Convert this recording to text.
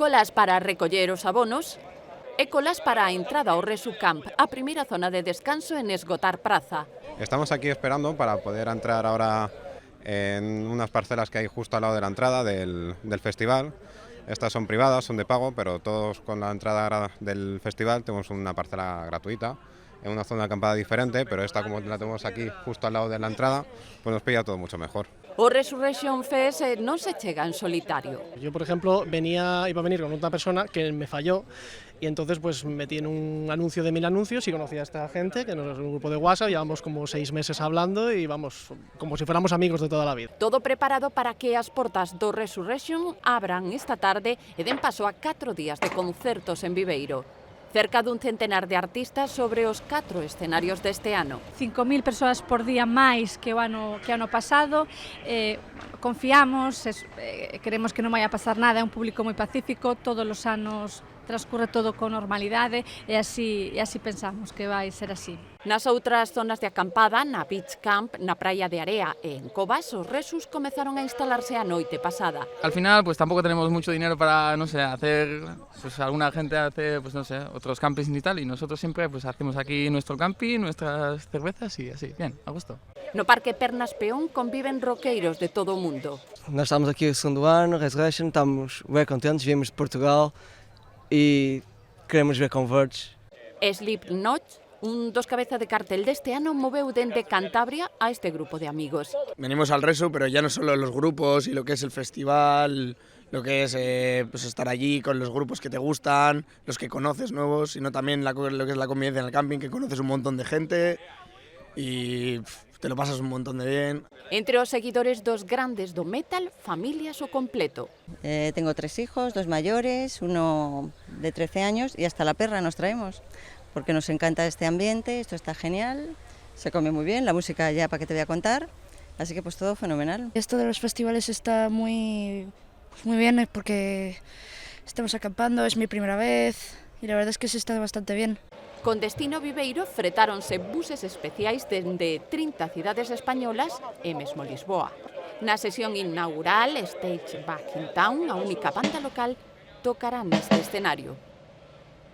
Colas para recoller os abonos e colas para a entrada ao Resu Camp, a primeira zona de descanso en esgotar praza. Estamos aquí esperando para poder entrar ahora en unas parcelas que hay justo al lado de la entrada del festival. Estas son privadas, son de pago, pero todos con la entrada del festival tenemos una parcela gratuita en una zona de acampada diferente, pero esta, como la tenemos aquí justo al lado de la entrada, pues nos pilla todo mucho mejor. O Resurrection Fest non se chega en solitario. Yo, por ejemplo, iba a venir con otra persona que me falló y entonces pues metí en un anuncio de 1000 anuncios y conocí a esta gente, que nos es un grupo de WhatsApp, llevamos como 6 meses hablando y vamos como si fuéramos amigos de toda la vida. Todo preparado para que as portas do Resurrection abran esta tarde e den paso a 4 días de concertos en Viveiro. Cerca dun centenar de artistas sobre os 4 escenarios deste ano. 5.000 persoas por día máis que o ano pasado. Confiamos, queremos que non vai a pasar nada, é un público moi pacífico, todos os anos transcurre todo con normalidade e así pensamos que vai ser así. Nas outras zonas de acampada, na Beach Camp, na Praia de Area e en Covas, os Resus comezaron a instalarse a noite pasada. Al final, pues tampoco tenemos mucho dinero para, no sé, hacer, pues alguna gente hace, pues no sé, otros campings y tal, y nosotros siempre pues hacemos aquí nuestro camping, nuestras cervezas y así, bien, a gusto. No Parque Pernas Peón conviven roqueiros de todo o mundo. Nós estamos aqui o segundo ano, Resurrection, estamos bem contentes, viemos de Portugal e queremos ver Converge. Slipknot, un dos cabezas de cartel deste ano, moveu dende Cantabria a este grupo de amigos. Venimos al Resu, pero ya no solo los grupos y lo que es el festival, lo que es pues estar allí con los grupos que te gustan, los que conoces nuevos, sino también lo que es la convivencia en el camping, que conoces un montón de gente y te lo pasas un montón de bien. Entre os seguidores dos grandes do metal, familias o completo. Tengo 3 hijos, 2 mayores, uno de 13 años y hasta la perra nos traemos, porque nos encanta este ambiente, esto está genial, se come muy bien, la música ya para qué te voy a contar, así que pues todo fenomenal. Esto de los festivales está muy bien porque estamos acampando, es mi primera vez y la verdad es que se está bastante bien. Con destino Viveiro fretáronse buses especiais dende 30 cidades españolas e mesmo Lisboa. Na sesión inaugural, Stage Back in Town, a única banda local, tocará neste escenario.